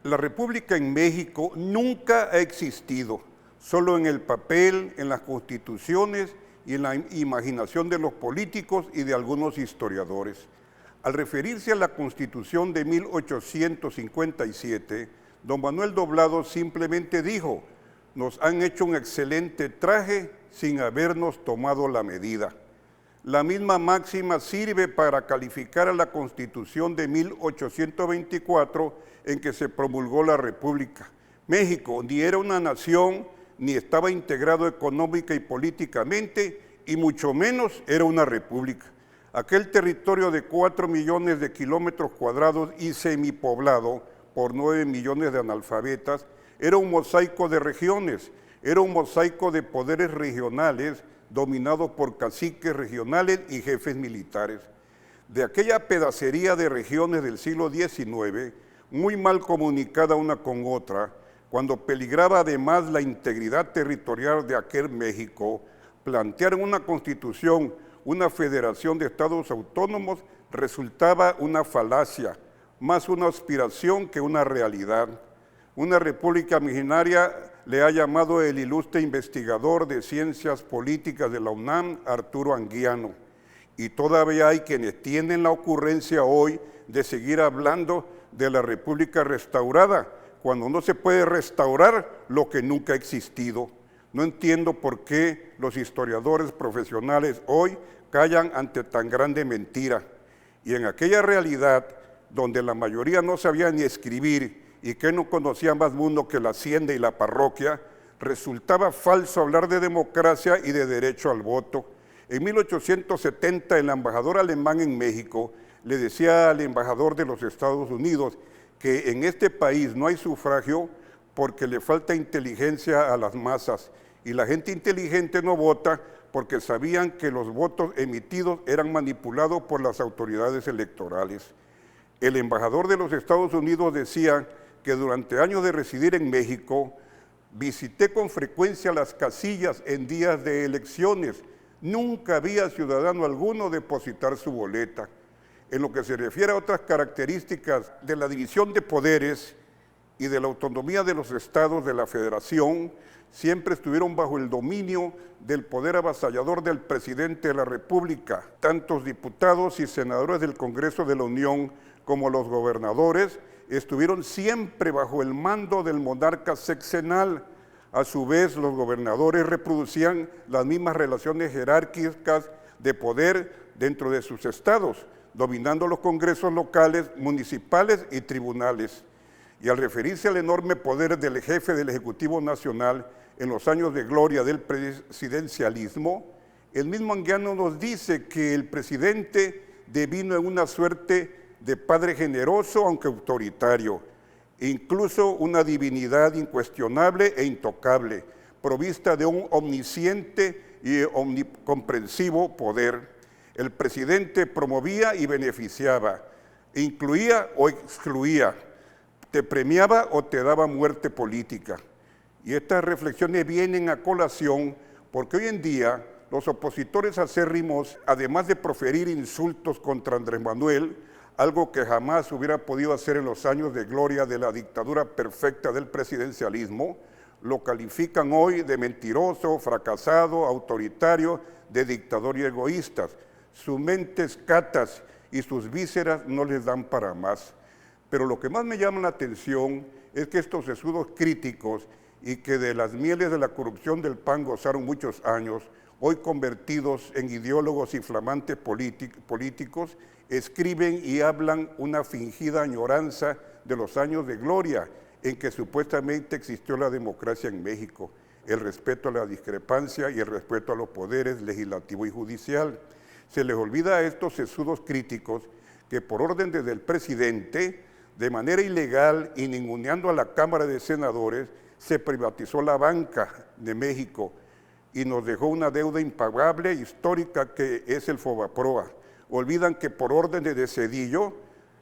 La República en México nunca ha existido, solo en el papel, en las constituciones y en la imaginación de los políticos y de algunos historiadores. Al referirse a la Constitución de 1857, don Manuel Doblado simplemente dijo: nos han hecho un excelente traje sin habernos tomado la medida. La misma máxima sirve para calificar a la Constitución de 1824 en que se promulgó la República. México ni era una nación, ni estaba integrado económica y políticamente, y mucho menos era una república. Aquel territorio de 4 millones de kilómetros cuadrados y semipoblado por 9 millones de analfabetas era un mosaico de regiones, era un mosaico de poderes regionales dominados por caciques regionales y jefes militares. De aquella pedacería de regiones del siglo XIX, muy mal comunicada una con otra, cuando peligraba además la integridad territorial de aquel México, plantear en una constitución una federación de estados autónomos resultaba una falacia, más una aspiración que una realidad. Una república imaginaria le ha llamado el ilustre investigador de ciencias políticas de la UNAM, Arturo Anguiano. Y todavía hay quienes tienen la ocurrencia hoy de seguir hablando de la república restaurada, cuando no se puede restaurar lo que nunca ha existido. No entiendo por qué los historiadores profesionales hoy callan ante tan grande mentira. Y en aquella realidad, donde la mayoría no sabía ni escribir y que no conocía más mundo que la hacienda y la parroquia, resultaba falso hablar de democracia y de derecho al voto. En 1870, el embajador alemán en México le decía al embajador de los Estados Unidos que en este país no hay sufragio porque le falta inteligencia a las masas, y la gente inteligente no vota porque sabían que los votos emitidos eran manipulados por las autoridades electorales. El embajador de los Estados Unidos decía que durante años de residir en México, visité con frecuencia las casillas en días de elecciones. Nunca había ciudadano alguno depositar su boleta. En lo que se refiere a otras características de la división de poderes y de la autonomía de los estados de la federación, siempre estuvieron bajo el dominio del poder avasallador del presidente de la República. Tantos diputados y senadores del Congreso de la Unión como los gobernadores estuvieron siempre bajo el mando del monarca sexenal. A su vez, los gobernadores reproducían las mismas relaciones jerárquicas de poder dentro de sus estados, dominando los congresos locales, municipales y tribunales. Y al referirse al enorme poder del jefe del Ejecutivo Nacional en los años de gloria del presidencialismo, el mismo Anguiano nos dice que el presidente devino en una suerte de padre generoso aunque autoritario, incluso una divinidad incuestionable e intocable, provista de un omnisciente y omnicomprensivo poder. El presidente promovía y beneficiaba, incluía o excluía, te premiaba o te daba muerte política. Y estas reflexiones vienen a colación porque hoy en día los opositores acérrimos, además de proferir insultos contra Andrés Manuel, algo que jamás hubiera podido hacer en los años de gloria de la dictadura perfecta del presidencialismo, lo califican hoy de mentiroso, fracasado, autoritario, de dictador y egoístas. Sus mentes catas y sus vísceras no les dan para más. Pero lo que más me llama la atención es que estos sesudos críticos y que de las mieles de la corrupción del PAN gozaron muchos años, hoy convertidos en ideólogos y flamantes políticos, escriben y hablan una fingida añoranza de los años de gloria en que supuestamente existió la democracia en México, el respeto a la discrepancia y el respeto a los poderes legislativo y judicial. Se les olvida a estos sesudos críticos que por orden desde el presidente, de manera ilegal y ninguneando a la Cámara de Senadores, se privatizó la banca de México y nos dejó una deuda impagable histórica que es el Fobaproa. Olvidan que por orden de Zedillo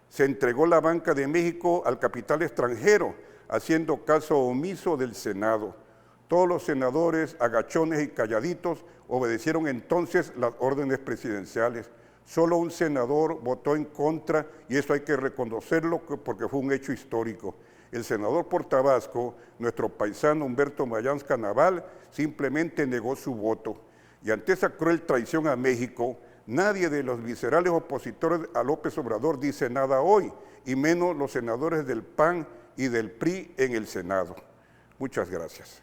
se entregó la banca de México al capital extranjero, haciendo caso omiso del Senado. Todos los senadores, agachones y calladitos, obedecieron entonces las órdenes presidenciales. Solo un senador votó en contra, y eso hay que reconocerlo porque fue un hecho histórico. El senador por Tabasco, nuestro paisano Humberto Mayans Naval, simplemente negó su voto. Y ante esa cruel traición a México, nadie de los viscerales opositores a López Obrador dice nada hoy, y menos los senadores del PAN y del PRI en el Senado. Muchas gracias.